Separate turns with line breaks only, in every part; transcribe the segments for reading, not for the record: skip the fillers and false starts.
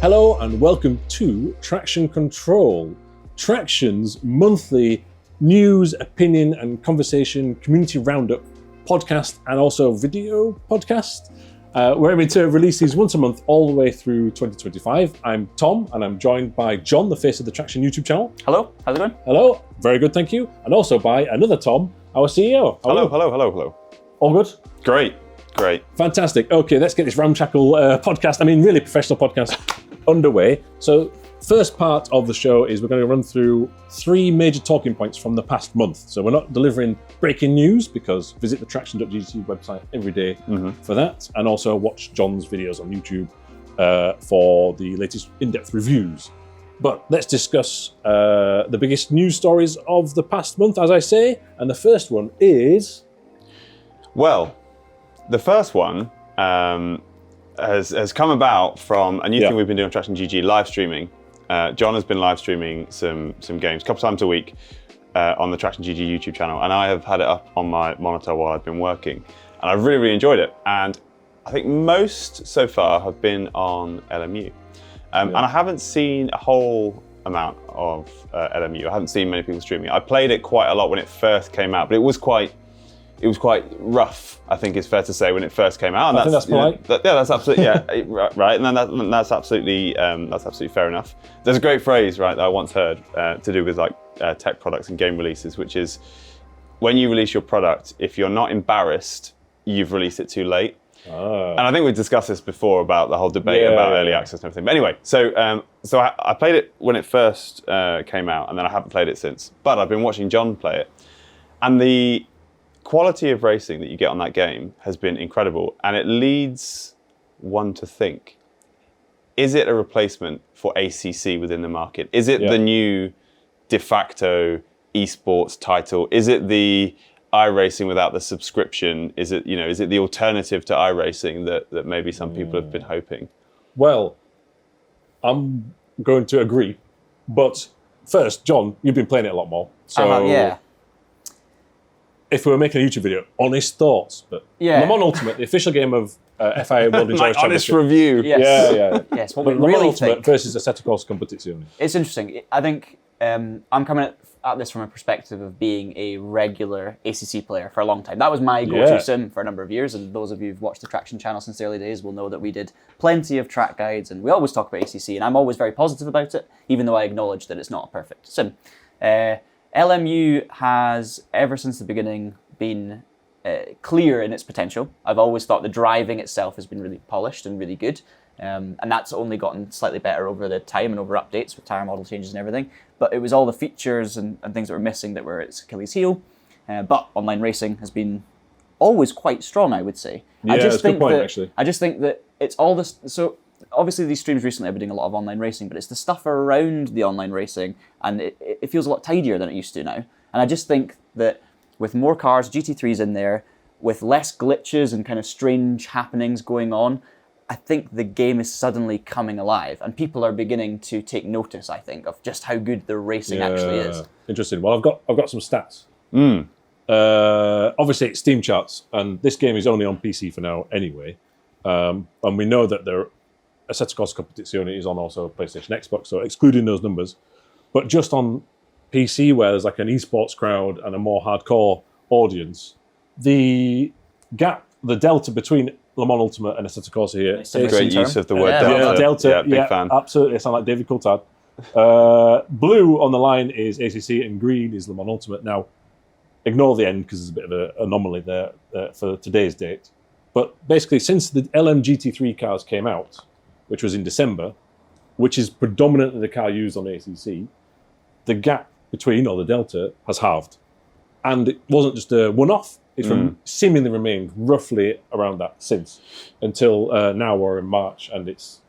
Hello and welcome to Traxion Control, Traxion's monthly news, opinion and conversation community roundup podcast and also video podcast. We're aiming to release these once a month all the way through 2025. I'm Tom and I'm joined by John, the face of the Traxion YouTube channel.
Hello, how's it going?
Hello, very good, thank you. And also by another Tom, our CEO.
Hello.
All good?
Great.
Fantastic. Okay, let's get this ramshackle podcast, really professional podcast, underway. So, first part of the show is we're going to run through 3 major talking points from the past month. So we're not delivering breaking news because visit the TraxionGG website every day for that, and also watch John's videos on YouTube for the latest in-depth reviews. But let's discuss the biggest news stories of the past month, as I say. And the first one is...
Well, the first one has come about from a new thing we've been doing on TraxionGG, live streaming. John has been live streaming some games a couple times a week on the TraxionGG YouTube channel, and I have had it up on my monitor while I've been working, and I've really enjoyed it. And I think most so far have been on LMU, and I haven't seen a whole amount of LMU. I haven't seen many people streaming. I played it quite a lot when it first came out, but it was quite rough, I think it's fair to say, when it first came out. And
I think that's polite.
That's absolutely, right. And then that's absolutely fair enough. There's a great phrase, right, that I once heard to do with tech products and game releases, which is when you release your product, if you're not embarrassed, you've released it too late. And I think we've discussed this before about the whole debate about early access and everything. But anyway, so I played it when it first came out, and then I haven't played it since. But I've been watching John play it, and the quality of racing that you get on that game has been incredible, and it leads one to think, is it a replacement for ACC within the market? Is it the new de facto esports title? Is it the iRacing without the subscription? Is it the alternative to iRacing that maybe some people have been hoping?
Well, I'm going to agree, but first, John, you've been playing it a lot more. So if we were making a YouTube video, honest thoughts, but Le Mans Ultimate, the official game of FIA World Endurance Championship.
Honest review.
Yes. Yes, what we
Le Mans
really
Ultimate
think
versus Assetto Corsa Competizione.
It's interesting. I think I'm coming at this from a perspective of being a regular ACC player for a long time. That was my go-to sim for a number of years, and those of you who've watched the Traxion channel since the early days will know that we did plenty of track guides, and we always talk about ACC, and I'm always very positive about it, even though I acknowledge that it's not a perfect sim. LMU has, ever since the beginning, been clear in its potential. I've always thought the driving itself has been really polished and really good, and that's only gotten slightly better over the time and over updates with tyre model changes and everything. But it was all the features and things that were missing that were its Achilles heel. But online racing has been always quite strong, I would say.
Yeah, that's a good point, actually.
I just think that it's all this. So obviously these streams recently have been doing a lot of online racing, but it's the stuff around the online racing, and it feels a lot tidier than it used to now. And I just think that with more cars, GT3s in there, with less glitches and kind of strange happenings going on, I think the game is suddenly coming alive, and people are beginning to take notice, I think, of just how good the racing actually is.
Interesting. Well, I've got some stats. Obviously, it's Steam charts, and this game is only on PC for now anyway. And we know that Assetto Corsa Competizione is on also PlayStation, Xbox, so excluding those numbers. But just on PC, where there's like an esports crowd and a more hardcore audience, the gap, the delta between Le Mans Ultimate and Assetto Corsa here
is a great use of the word delta.
Yeah, delta.
Big fan.
Absolutely. I sound like David Coulthard. Blue on the line is ACC and green is Le Mans Ultimate. Now, ignore the end because there's a bit of an anomaly there for today's date. But basically, since the LMGT3 cars came out, which was in December, which is predominantly the car used on ACC, the gap between, or the delta, has halved. And it wasn't just a one-off. It's seemingly remained roughly around that since, until now we're in March, and it's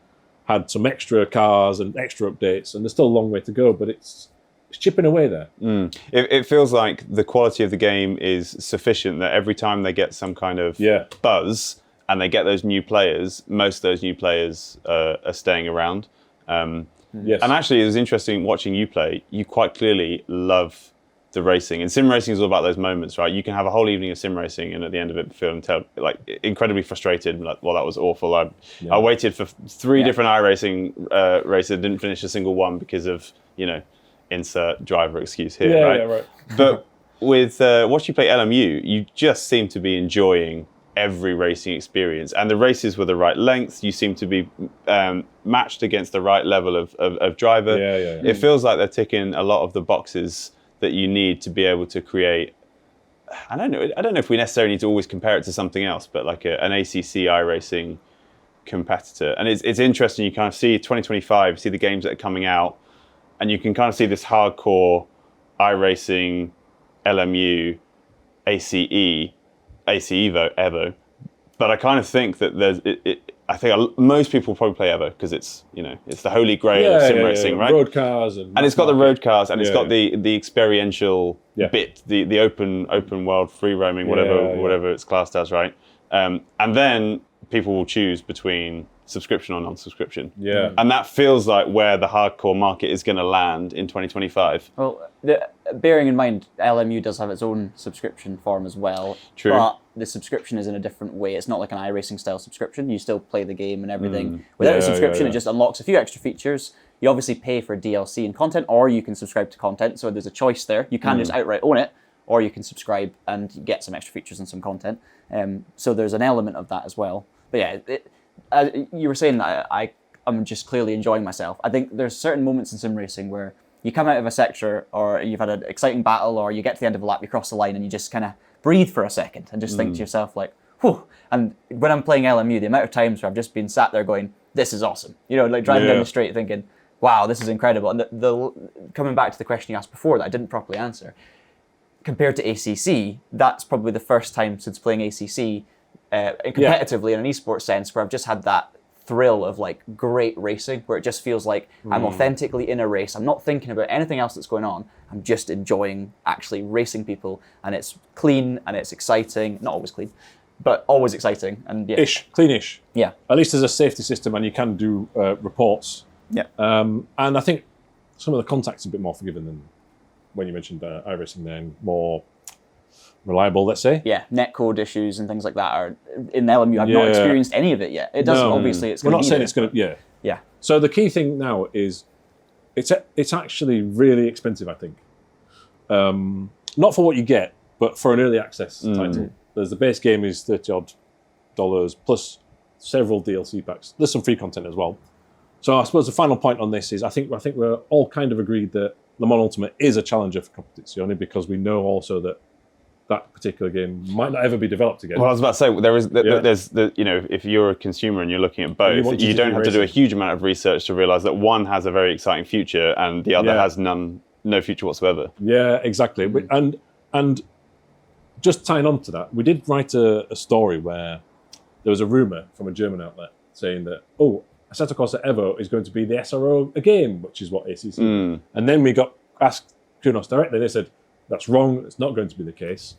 had some extra cars and extra updates, and there's still a long way to go, but it's chipping away there.
It feels like the quality of the game is sufficient that every time they get some kind of buzz and they get those new players, most of those new players are staying around.
Yes.
And actually, it was interesting watching you play. You quite clearly love the racing. And sim racing is all about those moments, right? You can have a whole evening of sim racing, and at the end of it, feel like incredibly frustrated. Like, well, that was awful. I waited for 3 different iRacing races, didn't finish a single one because of insert driver excuse here, right?
Yeah, right.
But with watching you play LMU, you just seem to be enjoying every racing experience, and the races were the right length. You seem to be matched against the right level of driver.
Yeah.
It feels like they're ticking a lot of the boxes that you need to be able to create. I don't know if we necessarily need to always compare it to something else, but like an ACC iRacing competitor. And it's interesting. You kind of see 2025, see the games that are coming out, and you can kind of see this hardcore iRacing, LMU, ACE Evo, but I kind of think that I think most people probably play Evo because it's the holy grail of sim racing, right?
Road cars and
it's got the road cars, and it's got the experiential bit, the open world free roaming, whatever it's classed as, right? And then people will choose between subscription or non-subscription.
Yeah.
And that feels like where the hardcore market is going to land in 2025.
Well, bearing in mind, LMU does have its own subscription form as well.
True.
But the subscription is in a different way. It's not like an iRacing style subscription. You still play the game and everything. Without a subscription, it just unlocks a few extra features. You obviously pay for DLC and content, or you can subscribe to content. So there's a choice there. You can just outright own it, or you can subscribe and get some extra features and some content. So there's an element of that as well. But yeah, you were saying that I'm just clearly enjoying myself. I think there's certain moments in sim racing where you come out of a sector, or you've had an exciting battle, or you get to the end of a lap, you cross the line, and you just kind of breathe for a second and just think to yourself like, whew. And when I'm playing LMU, the amount of times where I've just been sat there going, this is awesome. Like driving down the straight thinking, wow, this is incredible. And the coming back to the question you asked before that I didn't properly answer, compared to ACC, that's probably the first time since playing ACC competitively in an esports sense where I've just had that thrill of like great racing, where it just feels like I'm authentically in a race. I'm not thinking about anything else that's going on. I'm just enjoying actually racing people, and it's clean and it's exciting. Not always clean, but always exciting and
cleanish.
Yeah.
At least there's a safety system, and you can do reports.
Yeah.
And I think some of the contact's a bit more forgiving than when you mentioned iRacing. Then more reliable, let's say.
Yeah, netcode issues and things like that are in LMU. I've not experienced any of it yet. It doesn't obviously. It's.
We're not saying it's going to.
Yeah.
So the key thing now is, it's actually really expensive. I think, not for what you get, but for an early access title. There's the base game is $30 odd plus several DLC packs. There's some free content as well. So I suppose the final point on this is I think we're all kind of agreed that Le Mans Ultimate is a challenger for Competizione, because we know also that particular game might not ever be developed again.
Well, I was about to say there's if you're a consumer and you're looking at both, you don't have to do a huge amount of research to realize that one has a very exciting future and the other has no future whatsoever.
Yeah, exactly. And just tying on to that, we did write a story where there was a rumor from a German outlet saying that Assetto Corsa Evo is going to be the SRO game, which is what ACC. And then we got asked Kunos directly. They said, that's wrong. It's not going to be the case.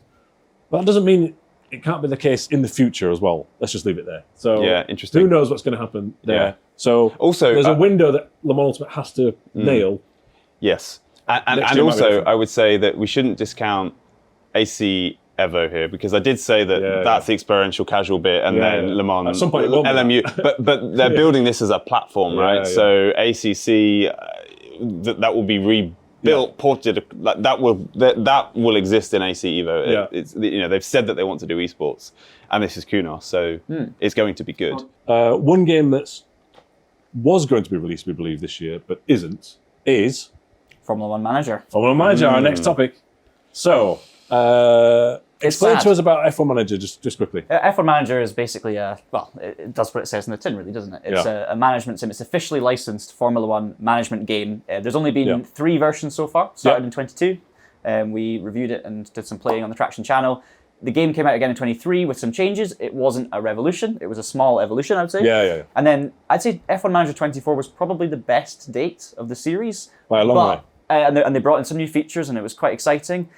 But that doesn't mean it can't be the case in the future as well. Let's just leave it there. So
interesting.
Who knows what's going to happen there?
Yeah.
So
also,
there's a window that Le Mans Ultimate has to nail.
Yes. And also, I would say that we shouldn't discount AC Evo here, because I did say that that's the experiential casual bit, and then Le Mans,
at some point
LMU. but they're building this as a platform, right? So ACC, that will be rebuilt, ported. That will exist in AC Evo. It's they've said that they want to do esports, and this is Kunos, so it's going to be good.
One game that was going to be released, we believe, this year, but isn't, is
Formula One Manager.
Formula One Manager, our next topic. So. Explain to us about F1 Manager just quickly.
F1 Manager is basically it does what it says in the tin, really, doesn't it? It's a management sim. It's officially licensed Formula One management game. There's only been 3 versions so far, started in 22. We reviewed it and did some playing on the Traxion channel. The game came out again in 23 with some changes. It wasn't a revolution. It was a small evolution, I would say.
Yeah.
And then I'd say F1 Manager 24 was probably the best date of the series.
By a long way.
And they brought in some new features, and it was quite exciting.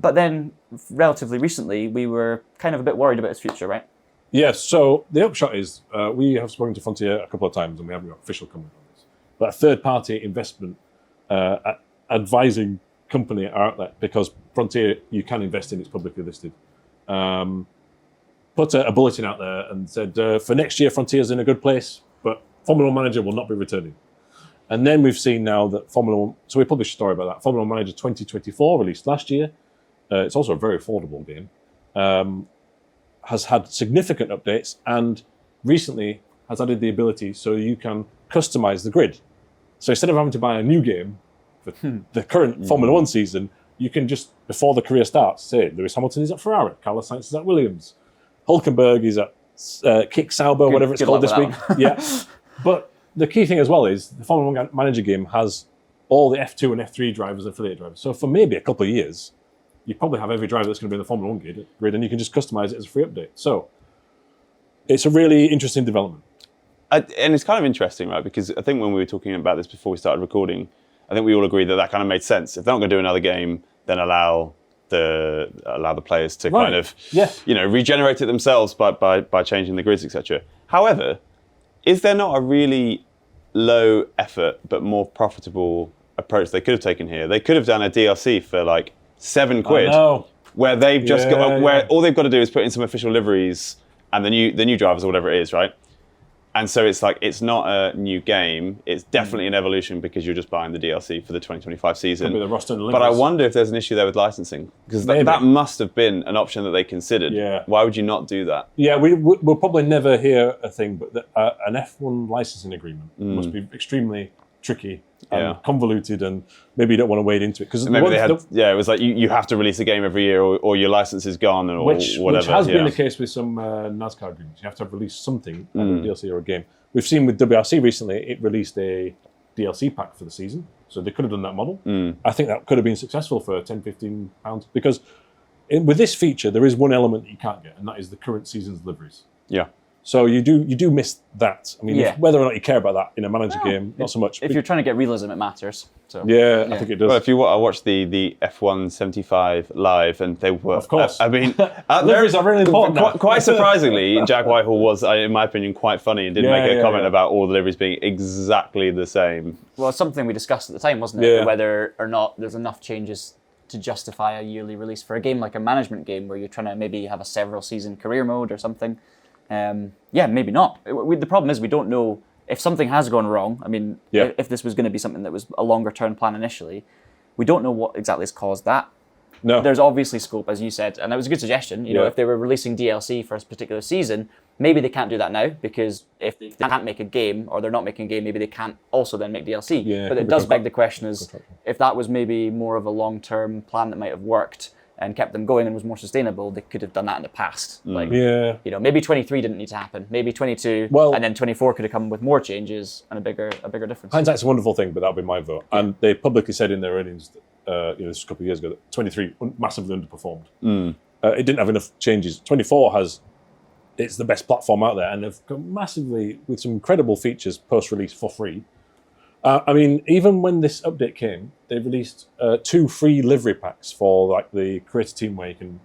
But then, relatively recently, we were kind of a bit worried about its future, right?
Yes, so the upshot is we have spoken to Frontier a couple of times, and we haven't got official comment on this. But a third-party investment advising company are out there, because Frontier, you can invest in, it's publicly listed. Put a bulletin out there and said, for next year, Frontier's in a good place, but Formula 1 Manager will not be returning. And then we've seen now that Formula 1, so we published a story about that. Formula 1 Manager 2024, released last year. It's also a very affordable game. Has had significant updates and recently has added the ability so you can customize the grid. So instead of having to buy a new game for the current Formula 1 season, you can just, before the career starts, say Lewis Hamilton is at Ferrari, Carlos Sainz is at Williams, Hulkenberg is at Kick Sauber, whatever it's called this week. Yeah. But the key thing as well is the Formula 1 Manager game has all the F2 and F3 drivers and affiliate drivers. So for maybe a couple of years, you probably have every driver that's going to be in the Formula 1 grid, and you can just customize it as a free update. So it's a really interesting development.
And it's kind of interesting, right? Because I think when we were talking about this before we started recording, I think we all agreed that kind of made sense. If they're not going to do another game, then allow the players to kind of regenerate it themselves by changing the grids, etc. However, is there not a really low effort but more profitable approach they could have taken here? They could have done a DLC for like £7, where they've just all they've got to do is put in some official liveries and the new drivers or whatever it is, right? And so it's like, it's not a new game. It's definitely an evolution because you're just buying the DLC for the 2025 season.
Could be the roster and
but I wonder if there's an issue there with licensing, because that must have been an option that they considered.
Yeah.
Why would you not do that?
Yeah, we'll probably never hear a thing, but an F1 licensing agreement must be extremely tricky and convoluted, and maybe you don't want to wade into it. Because
maybe it was like you have to release a game every year, or your license is gone, or whatever.
Which has been the case with some NASCAR agreements. You have to have released something, a DLC or a game. We've seen with WRC recently, it released a DLC pack for the season, so they could have done that model. I think that could have been successful for £10, £15, because with this feature, there is one element that you can't get, and that is the current season's liveries. Yeah. So you do miss that. I mean, whether or not you care about that in a manager game, not so much.
If you're trying to get realism, it matters. So.
Yeah, I think it does.
Well, I watched the F1 75 live, and they were,
of course.
I mean,
liveries are really important.
Quite surprisingly, Jack Whitehall was, in my opinion, quite funny and did make a comment about all the liveries being exactly the same.
Well, it's something we discussed at the time, wasn't it? Whether or not there's enough changes to justify a yearly release for a game like a management game, where you're trying to maybe have a several season career mode or something. Maybe not. The problem is we don't know if something has gone wrong. I mean, if this was going to be something that was a longer term plan initially, we don't know what exactly has caused that. No. There's obviously scope, as you said, and that was a good suggestion. You know, if they were releasing DLC for a particular season, maybe they can't do that now, because if they can't make a game, or they're not making a game, maybe they can't also then make DLC. But it does beg the question is, if that was maybe more of a long-term plan that might have worked and kept them going and was more sustainable, they could have done that in the past. Maybe 23 didn't need to happen. Maybe 22, and then 24 could have come with more changes and a bigger difference.
Hindsight's a wonderful thing, but that would be my vote. And they publicly said in their earnings, this was a couple of years ago, that 23 massively underperformed. It didn't have enough changes. 24 it's the best platform out there, and they've gone massively with some incredible features post-release for free. I mean, even when this update came, they released 2 free livery packs for like the creator team, where you can.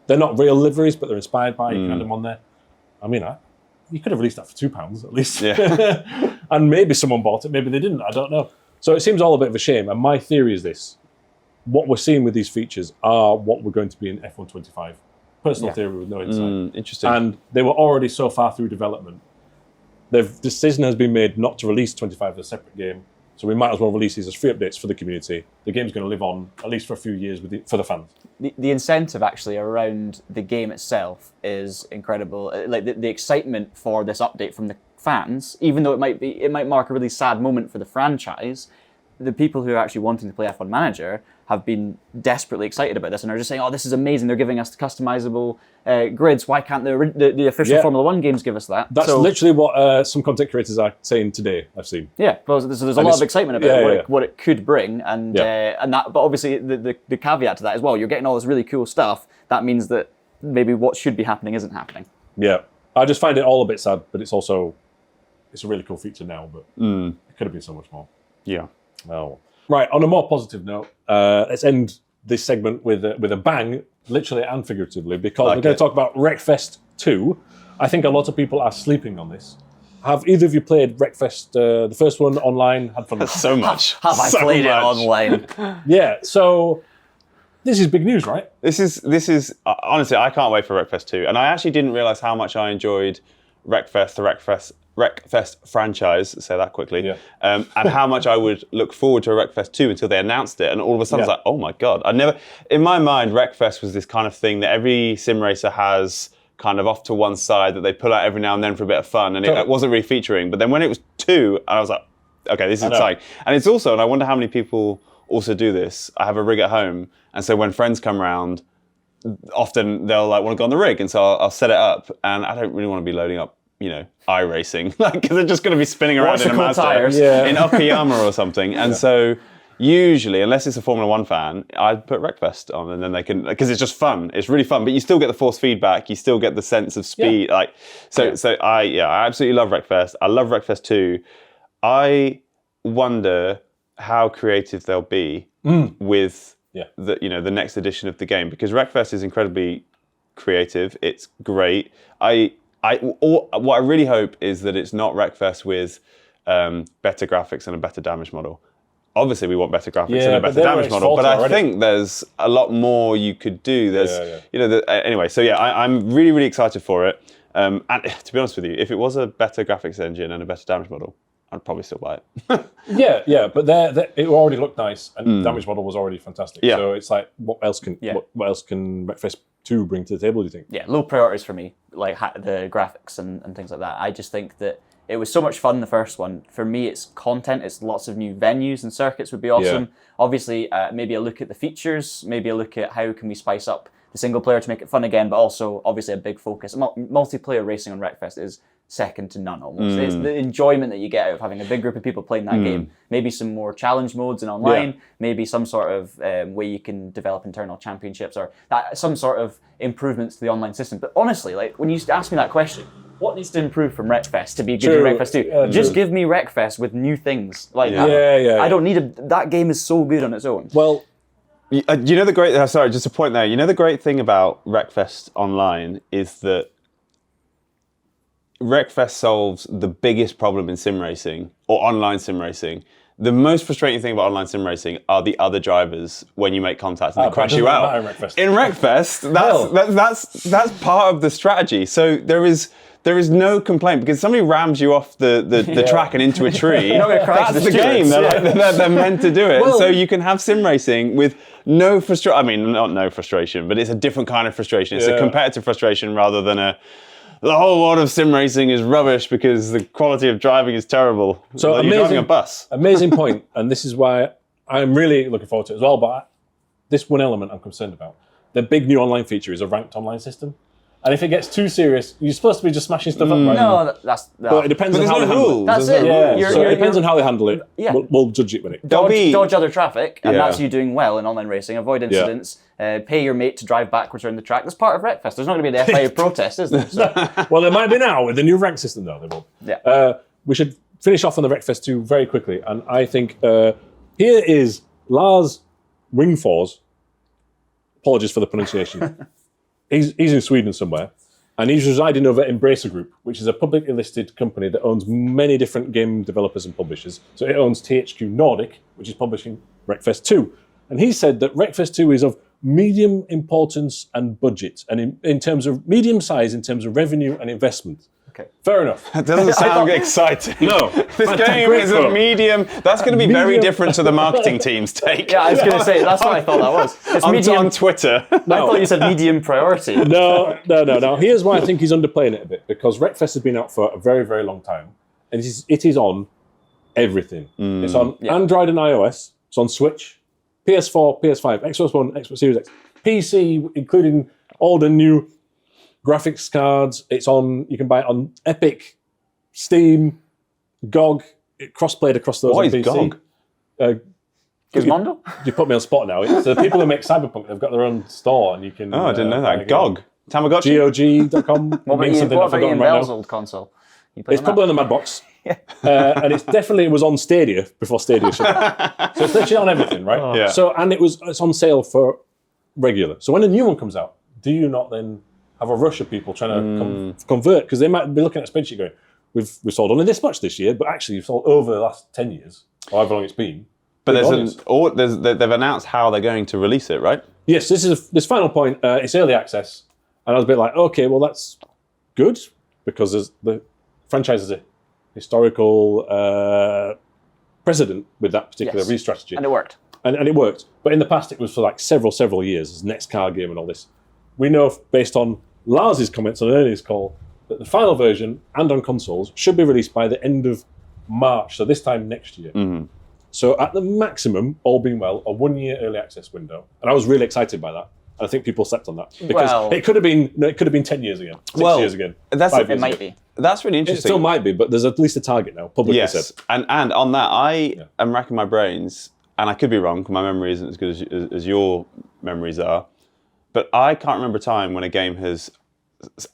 They're not real liveries, but they're inspired by. You can add them on there. I mean, you could have released that for £2 at least, and maybe someone bought it, maybe they didn't. I don't know. So it seems all a bit of a shame. And my theory is this: what we're seeing with these features are what we're going to be in F1 25. Personal theory with no insight.
Interesting.
And they were already so far through development. The decision has been made not to release 25 as a separate game, so we might as well release these as free updates for the community. The game's going to live on, at least for a few years, for the fans.
The incentive actually around the game itself is incredible. Like the excitement for this update from the fans, even though it might mark a really sad moment for the franchise, the people who are actually wanting to play F1 Manager have been desperately excited about this and are just saying, oh, this is amazing. They're giving us customizable grids. Why can't the official Formula 1 games give us that?
That's literally what some content creators are saying today, I've seen.
Yeah, well, there's a lot of excitement about what it could bring. And that, but obviously the caveat to that as well, you're getting all this really cool stuff. That means that maybe what should be happening isn't happening. Yeah, I just find it all a bit sad, but it's a really cool feature now, but it could have been so much more.
Yeah.
Well, right, on a more positive note, let's end this segment with a bang, literally and figuratively, because we're going to talk about Wreckfest 2. I think a lot of people are sleeping on this. have either of you played Wreckfest, the first one online? Had fun with it?
So much.
Have I
So
played it
much.
online?
Yeah, so this is big news, right?
This is honestly, I can't wait for Wreckfest 2. And I actually didn't realise how much I enjoyed Wreckfest, the Wreckfest franchise, say that quickly, and how much I would look forward to a Wreckfest 2 until they announced it. And all of a sudden, I was like, oh my God. In my mind, Wreckfest was this kind of thing that every sim racer has kind of off to one side that they pull out every now and then for a bit of fun. And it wasn't really featuring. But then when it was 2, I was like, okay, this is exciting. And it's also, and I wonder how many people also do this. I have a rig at home. And so when friends come around, often they'll like want to go on the rig. And so I'll set it up. And I don't really want to be loading up, iRacing, because they're just going to be spinning around in a Mazda in Okayama or something. And so usually, unless it's a Formula One fan, I'd put Wreckfest on, and then they can, because it's just fun. It's really fun, but you still get the force feedback. You still get the sense of speed. I absolutely love Wreckfest. I love Wreckfest 2. I wonder how creative they'll be with the next edition of the game, because Wreckfest is incredibly creative. It's great. What I really hope is that it's not Wreckfest with better graphics and a better damage model. Obviously, we want better graphics and a better damage model, but I think there's a lot more you could do. Anyway, so I'm really, really excited for it. And to be honest with you, if it was a better graphics engine and a better damage model, I'd probably still buy it. But it already looked nice, and the damage model was already fantastic. Yeah. So it's like, what else can Wreckfest 2 bring to the table, do you think?
Yeah, low priorities for me, like the graphics and things like that. I just think that it was so much fun, the first one. For me, it's content. It's lots of new venues and circuits would be awesome. Yeah. Obviously, maybe a look at the features, maybe a look at how can we spice up the single player to make it fun again, but also, obviously, a big focus. Multiplayer racing on Wreckfest is second to none almost. It's the enjoyment that you get out of having a big group of people playing that game. Maybe some more challenge modes and online, maybe some sort of way you can develop internal championships, or some sort of improvements to the online system. But honestly, like when you ask me that question, what needs to improve from Wreckfest to be good in Wreckfest 2? Just give me Wreckfest with new things. Like I don't need that game is so good on its own.
Well,
you know the great. Sorry, just a point there. You know the great thing about Wreckfest Online is that Wreckfest solves the biggest problem in sim racing or online sim racing. The most frustrating thing about online sim racing are the other drivers when you make contact and they crash you out. In Wreckfest, that's part of the strategy. So there is no complaint, because somebody rams you off the track and into a tree.
You're not gonna crash
that's the game. They're meant to do it. Well, so you can have sim racing with no frustration. I mean, not no frustration, but it's a different kind of frustration. It's a competitive frustration rather than the whole world of sim racing is rubbish because the quality of driving is terrible. So you're driving a bus.
Amazing point, and this is why I'm really looking forward to it as well. But this one element I'm concerned about. The big new online feature is a ranked online system. And if it gets too serious, you're supposed to be just smashing stuff up, right?
No,
but it depends on how they handle it.
That's it.
So it depends on how they handle it. Yeah. We'll judge it with it.
Dodge other traffic, and that's you doing well in online racing. Avoid incidents. Pay your mate to drive backwards around the track. That's part of Wreckfest. There's not going to be an FIA protest, is there? So.
Well, there might be now with the new rank system, though. They won't.
Yeah.
We should finish off on the Wreckfest 2 very quickly. And I think here is Lars Ringfors. Apologies for the pronunciation. He's in Sweden somewhere. And he's residing over at Embracer Group, which is a publicly listed company that owns many different game developers and publishers. So it owns THQ Nordic, which is publishing Wreckfest 2. And he said that Wreckfest 2 is of medium importance and budget, and in terms of medium size, in terms of revenue and investment. Okay, fair enough.
That doesn't sound exciting.
No.
This game is a medium. That's going to be very different to the marketing team's take.
Yeah, I was going to say, that's what I thought that was. It's medium
on Twitter.
I thought you said medium priority.
No. Here's why I think he's underplaying it a bit, because Wreckfest has been out for a very, very long time, and it is on everything. It's on Android and iOS. It's on Switch, PS4, PS5, Xbox One, Xbox Series X, PC, including all the new graphics cards. It's on. You can buy it on Epic, Steam, GOG. It cross-played across those.
What
on
is
PC.
GOG?
Gizmondo?
You put me on spot now. So the people who make Cyberpunk, they've got their own store, and you can.
Oh, I didn't know that. GOG. Tamagotchi.
GOG.com.
What about Ian Bell's old console?
It's probably on the Madbox. And it was on Stadia before Stadia shut down. So it's literally on everything, right?
Oh. Yeah.
So it's on sale for regular. So when a new one comes out, do you not then have a rush of people trying to convert? Because they might be looking at a spreadsheet going, we've sold only this much this year, but actually you've sold over the last 10 years, or however long it's been.
But they've announced how they're going to release it, right?
Yes, this final point, it's early access. And I was a bit like, okay, well, that's good, because the franchise has a historical precedent with that particular release strategy.
And it worked.
And it worked. But in the past, it was for like several years, as next card game and all this. We know, based on Lars's comments on an earnings call, that the final version and on consoles should be released by the end of March, so this time next year.
Mm-hmm.
So at the maximum, all being well, a 1 year early access window. And I was really excited by that. And I think people slept on that. Because it could have been 10 years again, 6 years again.
It might be.
That's really interesting.
It still might be, but there's at least a target now, publicly said.
And on that, I am racking my brains, and I could be wrong, because my memory isn't as good as your memories are, but I can't remember a time when a game has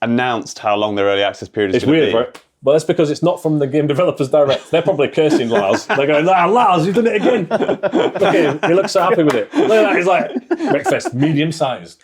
announced how long their early access period is going to be.
It's weird, right? Well, that's because it's not from the Game Developers Direct. They're probably cursing Lars. They're going, Lars, you've done it again. Look at him. He looks so happy with it. Look at that. He's like, Wreckfest, medium-sized.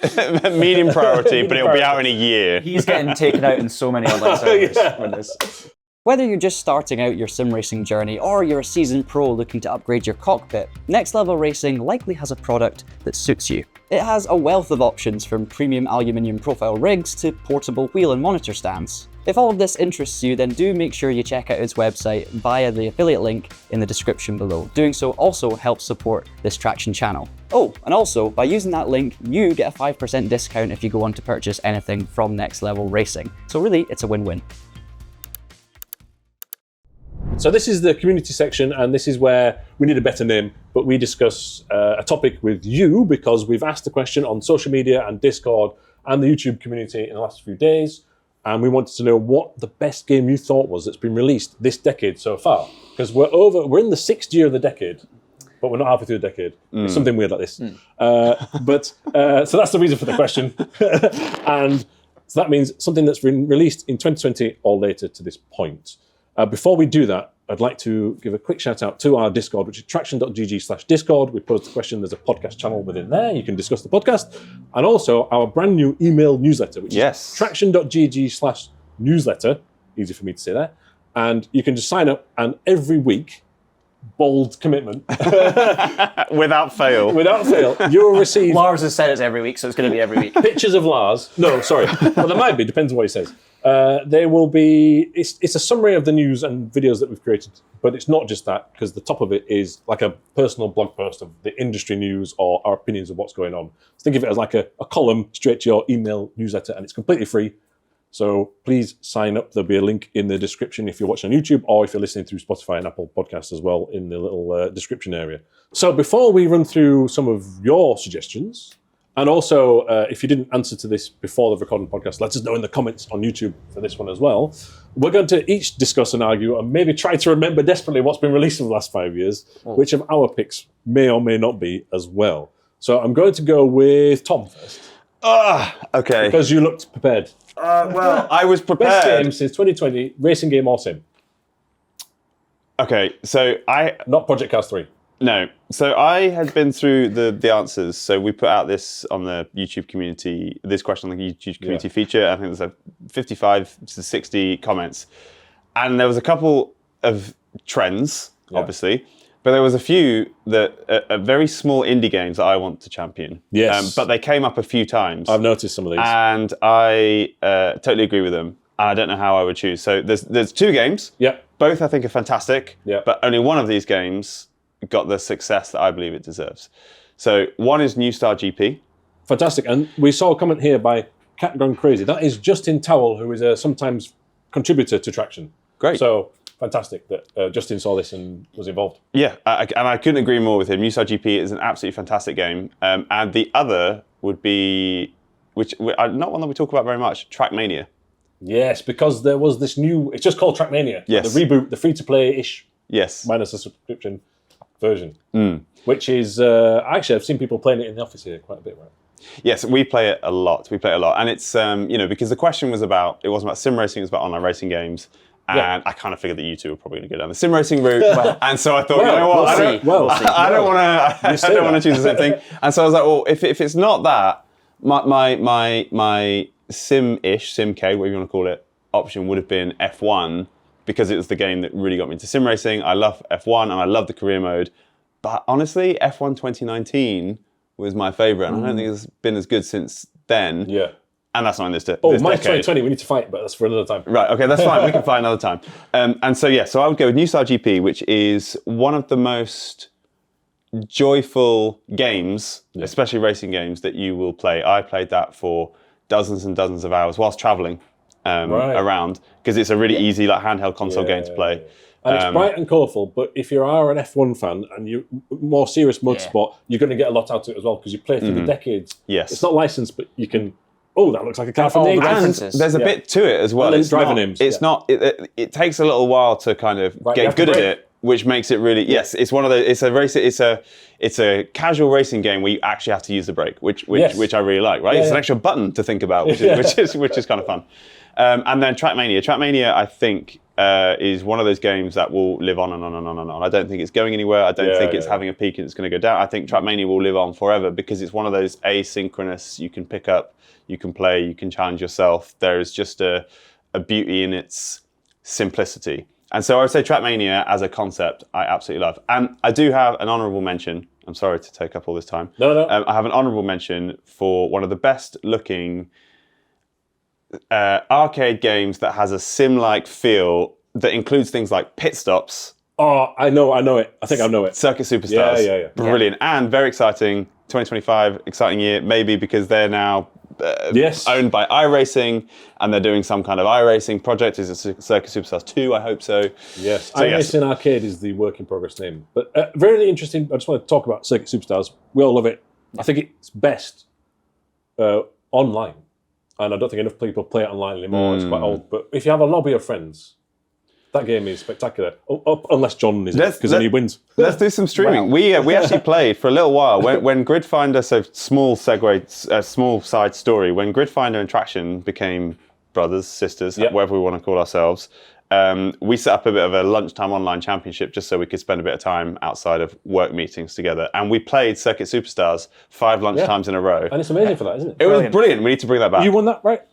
Medium priority, but it'll be out in a year.
He's getting taken out in so many online servers with this. Whether you're just starting out your sim racing journey or you're a seasoned pro looking to upgrade your cockpit, Next Level Racing likely has a product that suits you. It has a wealth of options, from premium aluminium profile rigs to portable wheel and monitor stands. If all of this interests you, then do make sure you check out its website via the affiliate link in the description below. Doing so also helps support this Traxion channel. Oh, and also, by using that link, you get a 5% discount if you go on to purchase anything from Next Level Racing. So really, it's a win-win.
So this is the community section, and this is where we need a better name, but we discuss a topic with you, because we've asked the question on social media and Discord and the YouTube community in the last few days, and we wanted to know what the best game you thought was that's been released this decade so far. Because we're in the 6th year of the decade, but we're not halfway through the decade. It's something weird like this. So that's the reason for the question. And so that means something that's been released in 2020 or later to this point. Before we do that, I'd like to give a quick shout out to our Discord, which is traxion.gg/Discord. We posed the question, there's a podcast channel within there. You can discuss the podcast. And also our brand new email newsletter, which is traxion.gg/newsletter. Easy for me to say there. And you can just sign up, and every week, bold commitment.
Without fail,
you will receive...
Lars has said it's every week, so it's going to be every week.
Pictures of Lars. No, sorry. Well, there might be, depends on what he says. There will be, it's a summary of the news and videos that we've created, but it's not just that, because the top of it is like a personal blog post of the industry news or our opinions of what's going on. So think of it as like a column straight to your email newsletter, and it's completely free. So please sign up. There'll be a link in the description if you're watching on YouTube, or if you're listening through Spotify and Apple Podcasts as well, in the little description area. So before we run through some of your suggestions, and also if you didn't answer to this before the recording podcast, let us know in the comments on YouTube for this one as well. We're going to each discuss and argue and maybe try to remember desperately what's been released in the last 5 years, which of our picks may or may not be as well. So I'm going to go with Tom first.
Okay.
Because you looked prepared.
Well, I was prepared.
Best game since 2020, racing game or sim?
Okay, so
Not Project Cars 3.
No. So I had been through the answers. So we put out this on the YouTube community, this question on the YouTube community feature. I think there's like 55 to 60 comments. And there was a couple of trends, obviously. But there was a few that are very small indie games that I want to champion.
Yes.
But they came up a few times.
I've noticed some of these.
And I totally agree with them. And I don't know how I would choose. So there's 2 games.
Yep.
Both I think are fantastic.
Yep.
But only one of these games got the success that I believe it deserves. So one is New Star GP.
Fantastic. And we saw a comment here by Cat Gone Crazy. That is Justin Towell, who is a sometimes contributor to Traxion.
Great.
So fantastic that Justin saw this and was involved.
Yeah, and I couldn't agree more with him. New Star GP is an absolutely fantastic game. And the other would be, which not one that we talk about very much, Trackmania.
Yes, because there was this new, it's just called Trackmania.
Yes.
The reboot, the free-to-play-ish,
yes,
minus the subscription version. Which is, actually, I've seen people playing it in the office here quite a bit, right?
Yes, we play it a lot. And it's, because the question was about, it wasn't about sim racing, it was about online racing games. And I kind of figured that you two were probably going to go down the sim racing route. And so I thought, you know what, I don't want to choose the same thing. And so I was like, well, if it's not that, my sim-ish, sim-K, whatever you want to call it, option would have been F1, because it was the game that really got me into sim racing. I love F1 and I love the career mode. But honestly, F1 2019 was my favourite, and I don't think it's been as good since then.
Yeah.
And that's not in this
Mine's
decade.
2020. We need to fight, but that's for another time.
Right, okay, that's fine. We can fight another time. So I would go with New Style GP, which is one of the most joyful games, especially racing games, that you will play. I played that for dozens and dozens of hours whilst travelling around, because it's a really easy handheld console game to play.
And it's bright and colourful, but if you are an F1 fan and you're more serious motorsport, you're going to get a lot out of it as well, because you play through the decades.
Yes.
It's not licensed, but you can... Oh, that looks like a car from the 80s.
And there's a bit to it as well.
And it's driver names.
It's not. It takes a little while to kind of get good at it, which makes it really. Yes, it's one of the. It's a casual racing game where you actually have to use the brake, which I really like. Right, it's an extra button to think about, which is kind of fun. And then Trackmania. Trackmania, I think, is one of those games that will live on and on and on and on. I don't think it's going anywhere. I don't think it's having a peak and it's going to go down. I think Trackmania will live on forever because it's one of those asynchronous. You can pick up. You can play, you can challenge yourself. There is just a beauty in its simplicity. And so I would say Trackmania as a concept, I absolutely love. And I do have an honourable mention. I'm sorry to take up all this time.
No.
I have an honourable mention for one of the best looking arcade games that has a sim-like feel that includes things like pit stops.
Oh, I know it. I think I know it.
Circuit Superstars.
Yeah.
Brilliant. And very exciting. 2025, exciting year, maybe because they're now owned by iRacing, and they're doing some kind of iRacing project. Is it Circuit Superstars 2? I hope so.
Yes, iRacing Arcade is the work in progress name. But very interesting. I just want to talk about Circuit Superstars. We all love it. I think it's best online, and I don't think enough people play it online anymore. It's quite old. But if you have a lobby of friends, that game is spectacular. Unless John is it, because then he wins.
Let's do some streaming. Wow. We actually played for a little while when Gridfinder. So small segue, small side story. When Gridfinder and Traxion became brothers, sisters, whatever we want to call ourselves, we set up a bit of a lunchtime online championship just so we could spend a bit of time outside of work meetings together. And we played Circuit Superstars 5 lunchtimes in a row.
And it's amazing for that, isn't it?
It was brilliant. We need to bring that back.
You won that, right?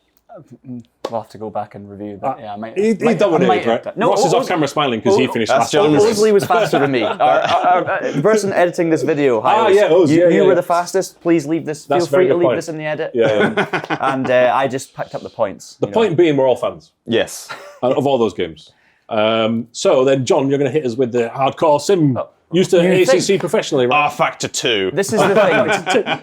We'll have to go back and review that. Yeah, I might.
He dominated, right?
No,
Ross is off camera smiling because he finished last.
Osley was faster than me. The person editing this video, you were the fastest. Please leave this. Feel free to leave this in the edit. And I just picked up the points.
The point being, we're all fans.
Yes.
Of all those games. So then, John, you're going to hit us with the hardcore sim. Used to ACC professionally, right?
R-Factor 2.
This is the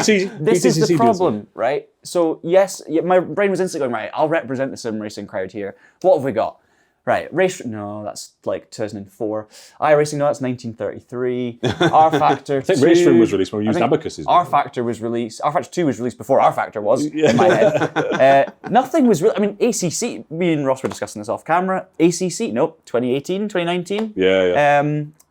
thing. This is the problem, right? So, yes, my brain was instantly going, right, I'll represent the sim racing crowd here. What have we got? Right, no, that's like 2004. iRacing, no, that's 1933. R-Factor 2.
I think Race Room was released when we used abacuses.
R-Factor was released. R-Factor 2 was released before R-Factor was, in my head. Nothing was really, ACC, me and Ross were discussing this off camera. ACC, nope, 2018, 2019.
Yeah.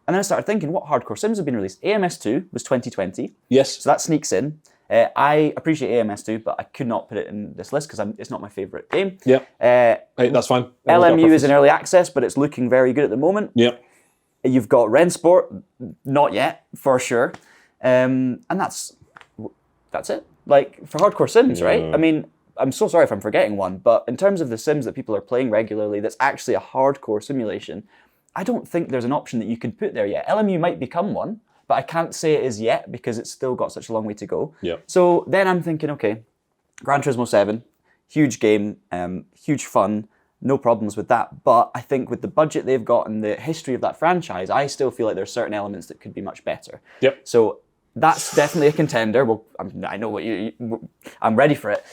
And then I started thinking, what hardcore sims have been released? AMS2 was 2020.
Yes.
So that sneaks in. I appreciate AMS2, but I could not put it in this list because it's not my favourite game.
Yeah. Hey, that's fine.
LMU is in early access, but it's looking very good at the moment.
Yeah.
You've got Rensport, not yet, for sure. And that's it. Like, for hardcore sims, right? I mean, I'm so sorry if I'm forgetting one, but in terms of the sims that people are playing regularly, that's actually a hardcore simulation, I don't think there's an option that you can put there yet. LMU might become one, but I can't say it is yet because it's still got such a long way to go.
Yeah.
So then I'm thinking, okay, Gran Turismo 7, huge game, huge fun, no problems with that. But I think with the budget they've got and the history of that franchise, I still feel like there's certain elements that could be much better.
Yep.
So that's definitely a contender. Well, I know what I'm ready for it.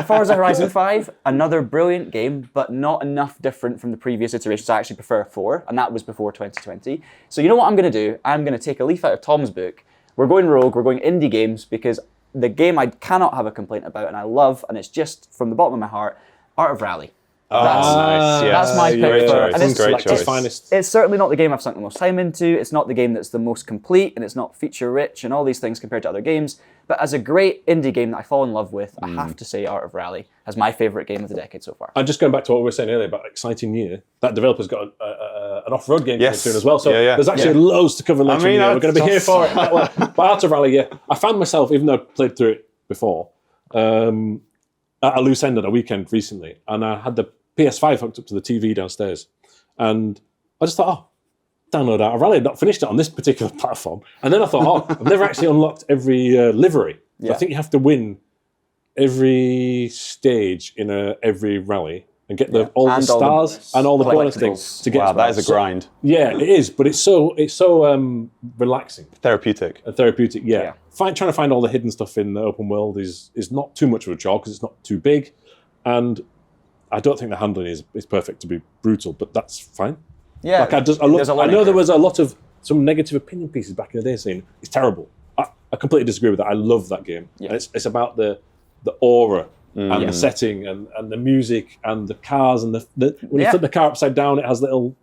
Forza Horizon 5, another brilliant game, but not enough different from the previous iterations. I actually prefer 4, and that was before 2020. So you know what I'm going to do? I'm going to take a leaf out of Tom's book. We're going rogue, we're going indie games, because the game I cannot have a complaint about, and I love, and it's just from the bottom of my heart, Art of Rally.
Nice.
That's my pick.
Great choice.
And it's
Great choice.
Finest.
It's certainly not the game I've sunk the most time into. It's not the game that's the most complete, and it's not feature rich and all these things compared to other games. But as a great indie game that I fall in love with, I have to say Art of Rally as my favourite game of the decade so far.
And just going back to what we were saying earlier about exciting year, that developer's got an off-road game coming soon as well. So there's actually loads to cover later in the year. We're going to be here for it. But Art of Rally, I found myself, even though I played through it before, at a loose end at a weekend recently, and I had the PS5 hooked up to the TV downstairs. And I just thought, download out a rally. I'd not finished it on this particular platform. And then I thought, I've never actually unlocked every livery. So I think you have to win every stage in every rally and get all the stars and all the bonus things to get.
Wow, that is a grind.
Yeah, it is, but it's so relaxing.
Therapeutic.
Therapeutic, yeah. Trying to find all the hidden stuff in the open world is not too much of a chore because it's not too big, and I don't think the handling is perfect to be brutal, but that's fine.
Yeah,
like I know there was a lot of some negative opinion pieces back in the day saying it's terrible. I completely disagree with that. I love that game. Yeah. And it's about the aura and the setting and the music and the cars and when you flip the car upside down, it has little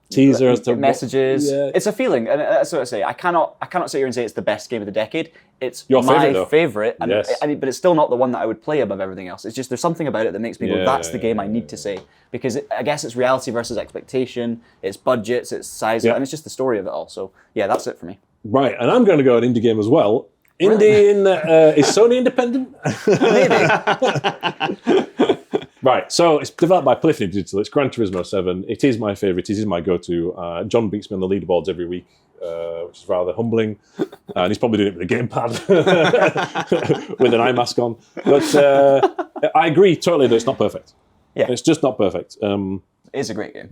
teaser as to
messages. It's a feeling, and that's what I say. I cannot sit here and say it's the best game of the decade. It's
your
my favorite,
yes.
But it's still not the one that I would play above everything else. It's just there's something about it that makes me go, that's the game I need to say, because I guess it's reality versus expectation, it's budgets, it's size, and it's just the story of it all. So yeah, that's it for me.
Right, and I'm going to go an indie game as well. Indie is Sony independent?
Maybe.
Right, so it's developed by Polyphony Digital. It's Gran Turismo 7. It is my favourite. It is my go-to. John beats me on the leaderboards every week, which is rather humbling. And he's probably doing it with a gamepad with an eye mask on. But I agree totally that it's not perfect.
Yeah,
it's just not perfect.
It is a great game.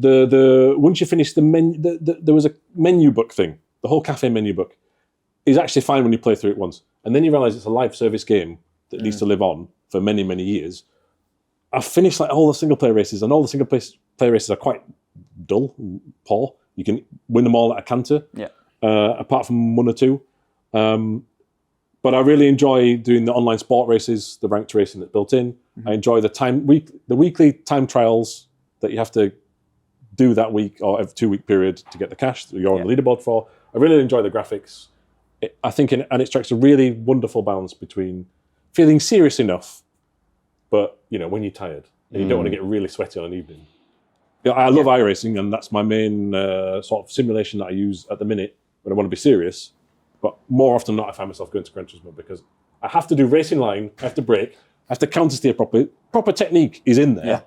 Once you finish the menu, there was a menu book thing. The whole cafe menu book is actually fine when you play through it once. And then you realise it's a live service game that needs to live on for many, many years. I've finished like all the single player races, and all the single player races are quite dull, poor. You can win them all at a canter, apart from one or two. But I really enjoy doing the online sport races, the ranked racing that's built in. Mm-hmm. I enjoy the weekly time trials that you have to do that week or every 2 week period to get the cash that you're on the leaderboard for. I really enjoy the graphics. I think it strikes a really wonderful balance between feeling serious enough, but when you're tired and you don't want to get really sweaty on an evening. I love iRacing, and that's my main sort of simulation that I use at the minute when I want to be serious. But more often than not, I find myself going to Gran Turismo because I have to do racing line, I have to brake, I have to counter steer properly. Proper technique is in there. Yeah.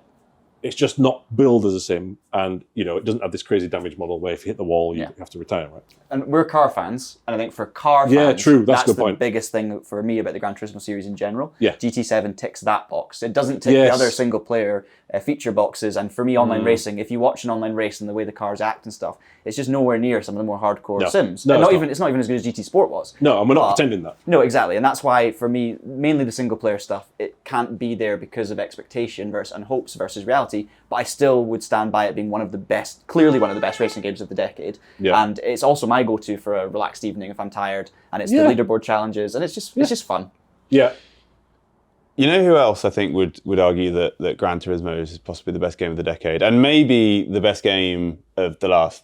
It's just not billed as the same, and it doesn't have this crazy damage model where if you hit the wall, you have to retire, right?
And we're car fans, and I think for car fans,
true. That's
a good
point.
The biggest thing for me about the Gran Turismo series in general.
Yeah.
GT7 ticks that box. It doesn't tick the other single player feature boxes. And for me, online racing, if you watch an online race and the way the cars act and stuff, it's just nowhere near some of the more hardcore sims.
No,
it's not even as good as GT Sport was.
No, and we're not pretending that.
No, exactly, and that's why for me, mainly the single player stuff, it can't be there because of expectation and hopes versus reality. But I still would stand by it being clearly one of the best racing games of the decade. Yeah. And it's also my go-to for a relaxed evening if I'm tired, and it's the leaderboard challenges, and it's just fun.
Yeah.
You know who else I think would argue that Gran Turismo is possibly the best game of the decade, and maybe the best game of the last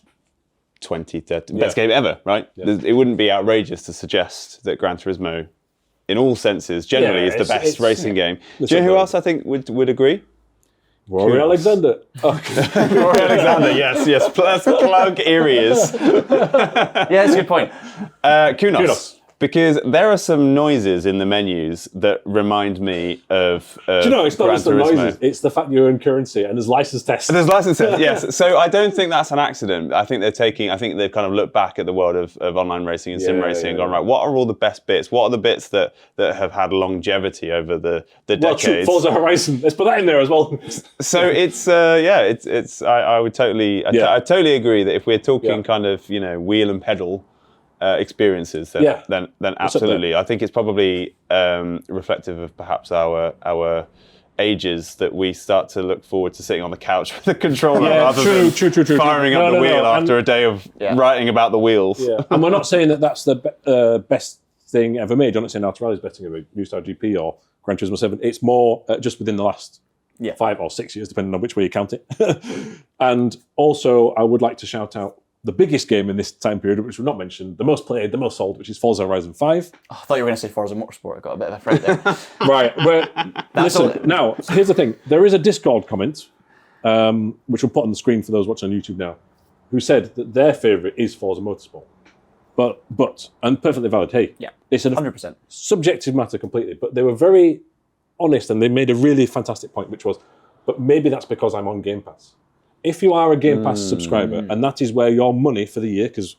20, 30, best game ever, right? Yeah. It wouldn't be outrageous to suggest that Gran Turismo, in all senses, generally is the best racing game. Do you know who else I think would agree?
Rory Alexander. Okay.
Rory Alexander, yes. Let's plug areas.
Yeah, that's a good point.
Kunos. Because there are some noises in the menus that remind me of
Do you know, it's not just the noises, it's the fact you earn currency and there's license tests.
There's license tests, yes. So I don't think that's an accident. I think they've kind of looked back at the world of online racing and sim racing and gone, right, what are all the best bits? What are the bits that have had longevity over the decades?
Forza Horizon, let's put that in there as well.
So it's I would totally, I totally agree that if we're talking kind of, wheel and pedal experiences, then absolutely. I think it's probably reflective of perhaps our ages that we start to look forward to sitting on the couch with the controller rather than firing up the wheel after a day of writing about the wheels.
Yeah. And we're not saying that that's the best thing ever made. I'm not saying Alta Rally is better than New Star GP or Gran Turismo 7. It's more just within the last 5 or 6 years, depending on which way you count it. And also, I would like to shout out the biggest game in this time period, which we've not mentioned, the most played, the most sold, which is Forza Horizon 5.
Oh, I thought you were going to say Forza Motorsport. I got a bit of a fright there.
Right. Listen, now, here's the thing. There is a Discord comment, which we'll put on the screen for those watching on YouTube now, who said that their favourite is Forza Motorsport. But and perfectly valid, hey, it's a 100% subjective matter completely, but they were very honest and they made a really fantastic point, which was, but maybe that's because I'm on Game Pass. If you are a Game Pass subscriber, and that is where your money for the year, because,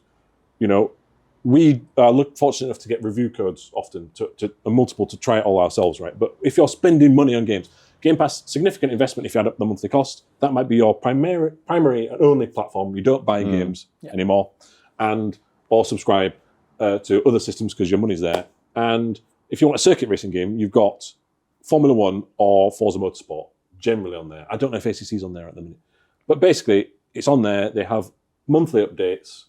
we are fortunate enough to get review codes often, to a multiple to try it all ourselves, right? But if you're spending money on games, Game Pass, significant investment if you add up the monthly cost. That might be your primary and only platform. You don't buy games anymore, or subscribe to other systems because your money's there. And if you want a circuit racing game, you've got Formula 1 or Forza Motorsport generally on there. I don't know if ACC's on there at the minute. But basically, it's on there. They have monthly updates.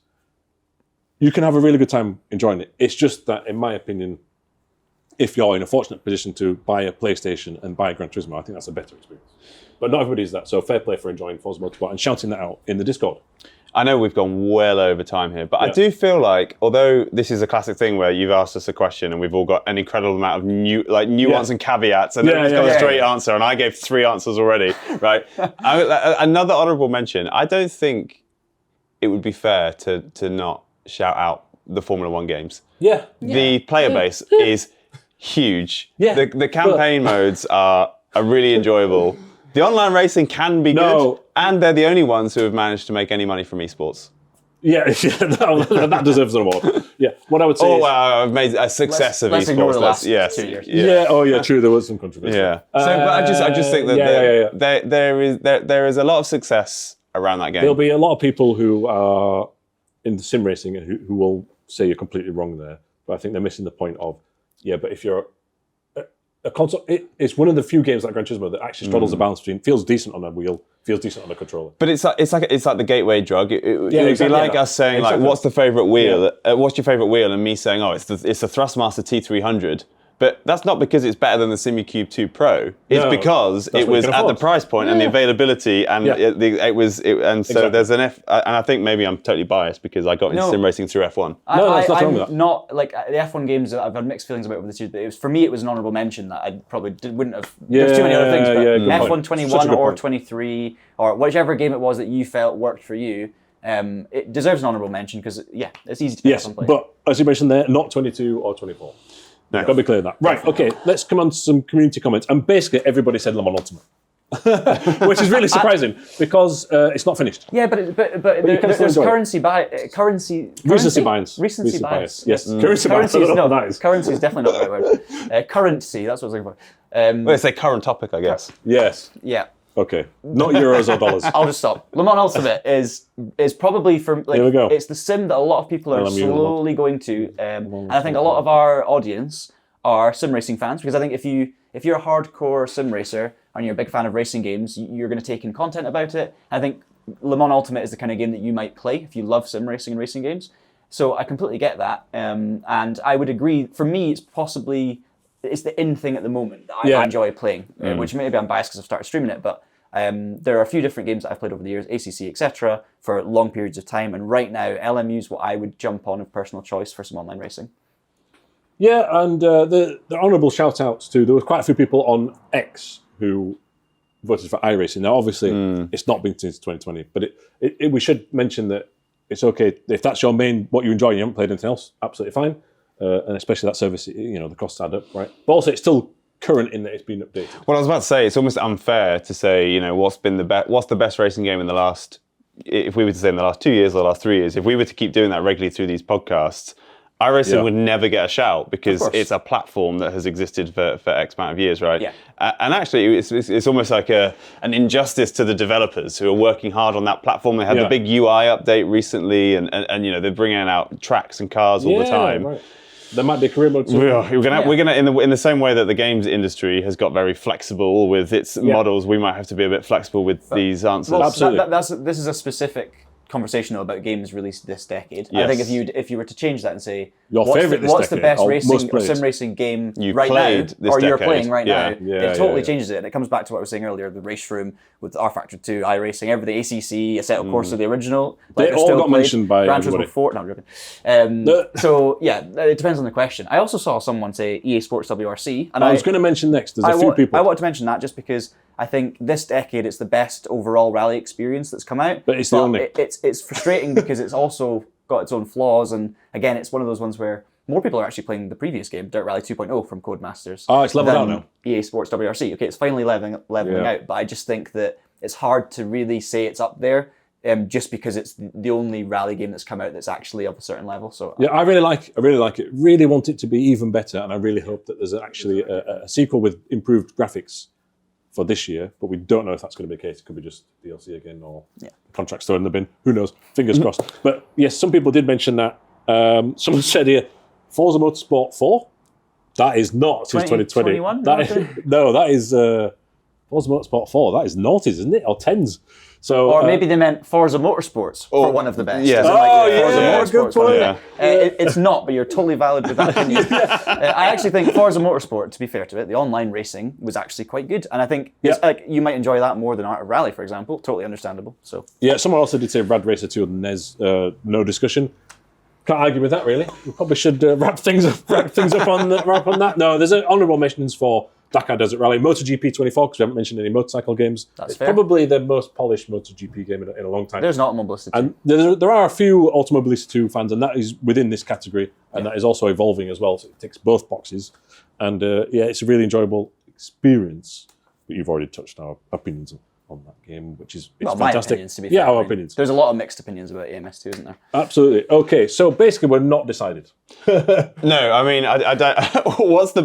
You can have a really good time enjoying it. It's just that, in my opinion, if you're in a fortunate position to buy a PlayStation and buy a Gran Turismo, I think that's a better experience. But not everybody is that. So fair play for enjoying Forza Motorsport and shouting that out in the Discord.
I know we've gone well over time here, but I do feel like, although this is a classic thing where you've asked us a question and we've all got an incredible amount of nuance and caveats, and everyone's got a straight answer, and I gave 3 answers already, right? Another honourable mention, I don't think it would be fair to not shout out the Formula 1 games. The player base is huge. The campaign modes are really enjoyable. The online racing can be good, and they're the only ones who have managed to make any money from esports.
That deserves an award. What I would say is...
I've made a success of
let's
esports.
ignore the last 2 years.
True, there was some controversy.
But I just think that there is a lot of success around that game.
There'll be a lot of people who are in the sim racing and who will say you're completely wrong there, but I think they're missing the point of, but if you're a console, it's one of the few games like Gran Turismo that actually straddles the balance between feels decent on a wheel, feels decent on a controller.
But it's like the gateway drug. It would be like us saying what's the favourite wheel? What's your favourite wheel? And me saying, it's the Thrustmaster T300. But that's not because it's better than the Simucube 2 Pro. It's because it was at the price point and the availability, and so there's an and I think maybe I'm totally biased because I got into sim racing through F1.
That's nothing wrong with that.
Not like the F1 games. I've had mixed feelings about over the years, but for me it was an honourable mention that I probably wouldn't have. There's too many other things, but F1 21 or 23 or whichever game it was that you felt worked for you. It deserves an honourable mention because it's easy to pick up and play.
But as you mentioned there, not 22 or 24. No. Got to be clear on that. Right, okay, let's come on to some community comments. And basically, everybody said Le Mans Ultimate, which is really surprising because it's not finished.
Yeah, but there's currency
bias.
Recency bias.
Yes, currency bias.
Currency is definitely not the right word. Currency, that's what I was looking for.
Well, it's a current topic, I guess.
Yes.
Yeah.
Okay, not euros or dollars.
I'll just stop. Le Mans Ultimate is probably Here we go. It's the sim that a lot of people are slowly going to, and I think a lot of our audience are sim racing fans because I think if you're a hardcore sim racer and you're a big fan of racing games, you're going to take in content about it. I think Le Mans Ultimate is the kind of game that you might play if you love sim racing and racing games. So I completely get that, and I would agree. For me, it's the in thing at the moment that I enjoy playing, which maybe I'm biased because I've started streaming it, but there are a few different games that I've played over the years, ACC, etc., for long periods of time, and right now, LMU is what I would jump on of personal choice for some online racing.
Yeah, and the honourable shout-outs to, there were quite a few people on X who voted for iRacing. Now, obviously, it's not been since 2020, but we should mention that it's okay, if that's your main, what you enjoy and you haven't played anything else, absolutely fine. And especially that service, the costs add up, right? But also, it's still current in that it's been updated.
Well, I was about to say, it's almost unfair to say, what's the best racing game in the last, if we were to say in the last 2 years or the last 3 years, if we were to keep doing that regularly through these podcasts, iRacing would never get a shout because it's a platform that has existed for X amount of years, right?
Yeah.
And actually, it's almost like an injustice to the developers who are working hard on that platform. They had the big UI update recently, and they're bringing out tracks and cars all the time. Right.
There might be a career mode too.
We're gonna in the same way that the games industry has got very flexible with its models, we might have to be a bit flexible with these answers.
Well, absolutely. This is a specific conversation about games released this decade. Yes. I think if you were to change that and say what's the best racing or sim racing game you're playing right now, it totally changes it. And it comes back to what I was saying earlier, the race room with R Factor 2, iRacing, everything, ACC, Assetto Corsa, the original.
They all got mentioned by
Gran
everybody.
Turismo 4. No, I'm joking. So it depends on the question. I also saw someone say EA Sports WRC, and
I was going to mention next. There's a few people.
I want to mention that just because I think this decade it's the best overall rally experience that's come out.
But it's the only.
It's frustrating because it's also got its own flaws, and again, it's one of those ones where more people are actually playing the previous game, Dirt Rally 2.0 from Codemasters.
Oh, it's leveled out now.
EA Sports WRC. Okay, it's finally leveling out, but I just think that it's hard to really say it's up there. Just because it's the only rally game that's come out that's actually of a certain level. So
yeah, I really like it. Really want it to be even better, and I really hope that there's actually a sequel with improved graphics for this year. But we don't know if that's going to be the case. It could be just DLC again, or contracts thrown in the bin. Who knows? Fingers crossed. But yes, some people did mention that. Someone said here, Forza Motorsport 4. That is not since 2020. That is Forza Motorsport 4. That is noughties, isn't it, or tens? So,
or maybe they meant Forza Motorsports for one of the best.
Yeah.
Forza
good point.
Yeah.
It's not, but you're totally valid with that opinion. I actually think Forza Motorsport, to be fair to it, the online racing was actually quite good, and I think it's like you might enjoy that more than Art of Rally, for example. Totally understandable. So
yeah, someone also did say Rad Racer 2 and NES. No discussion. Can't argue with that, really. We probably should wrap things up on that. No, there's honourable mentions for Dakar Desert Rally, MotoGP 24, because we haven't mentioned any motorcycle games.
It's
fair. Probably the most polished MotoGP game in a long time.
There's an Automobilista 2.
And there are a few Automobilista 2 fans, and that is within this category, and that is also evolving as well, so it ticks both boxes. And it's a really enjoyable experience. But you've already touched our opinions on that game, which is fantastic.
My opinions, to be fair.
Our opinions.
There's a lot of mixed opinions about AMS2, isn't there?
Absolutely. Okay, so basically we're not decided.
No, I mean, I don't. What's the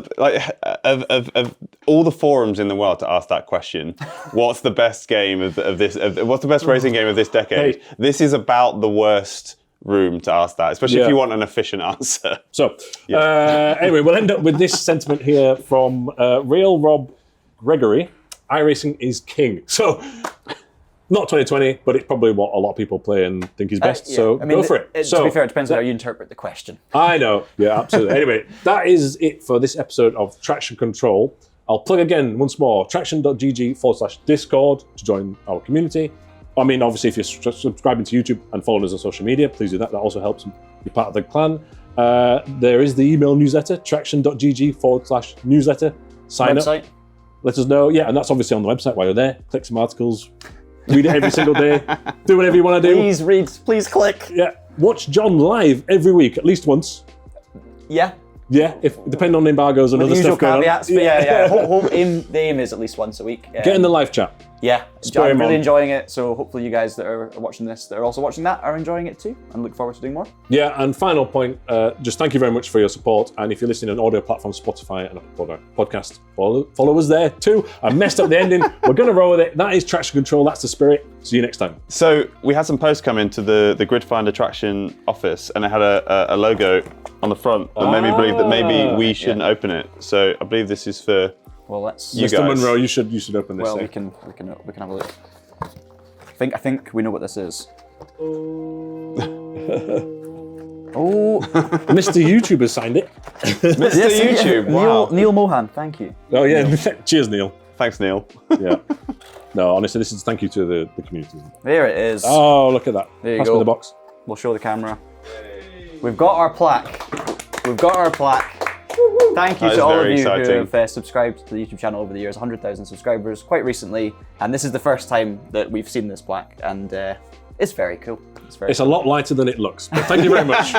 of all the forums in the world to ask that question? What's the best game of this? What's the best racing game of this decade?
Hey.
This is about the worst room to ask that, especially if you want an efficient answer.
So anyway, we'll end up with this sentiment here from Real Rob Gregory. iRacing is king. So, not 2020, but it's probably what a lot of people play and think is best. So, go for it.
To be fair, it depends on how you interpret the question.
I know. Yeah, absolutely. Anyway, that is it for this episode of Traxion Control. I'll plug again once more, traxion.gg/Discord to join our community. I mean, obviously, if you're subscribing to YouTube and following us on social media, please do that. That also helps be part of the clan. There is the email newsletter, traxion.gg/newsletter. Sign
Website.
up. Let us know. Yeah, and that's obviously on the website while you're there. Click some articles. Read it every single day. Do whatever you want to do.
Please read. Please click.
Yeah. Watch John live every week, at least once.
Yeah.
Yeah, depending on embargoes and
With
other
the usual
stuff going
caveats,
on.
but the aim is at least once a week.
Get in the live chat.
Yeah,
Spur
I'm
him
really
on.
enjoying it. So hopefully you guys that are watching this, that are also watching that, are enjoying it too, and look forward to doing more.
Yeah, and final point, just thank you very much for your support. And if you're listening on audio platforms, Spotify and Apple Podcast, follow us there too. I messed up the ending. We're going to roll with it. That is Traxion Control. That's the spirit. See you next time.
So we had some posts come into the Gridfinder Traxion office, and it had a logo on the front that made me believe that maybe we shouldn't open it. So I believe this is for
Well, let's.
you
Mr.
guys.
Monroe, you should open this.
Well,
thing.
we can have a look. I think we know what this is. Oh,
Mr. YouTuber signed it.
Mr. YouTube. Wow.
Neil Mohan, thank you.
Oh yeah, cheers, Neil.
Thanks, Neil.
Yeah. No, honestly, this is thank you to the community.
There it is.
Oh, look at that.
There you
Pass
go.
me the box.
We'll show the camera. We've got our plaque. Thank you
That
to
is
all of
very
you
exciting.
who have subscribed to the YouTube channel over the years. 100,000 subscribers quite recently, and this is the first time that we've seen this plaque, and it's very cool.
It's a lot lighter than it looks, but thank you very much.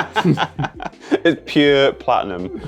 It's pure platinum.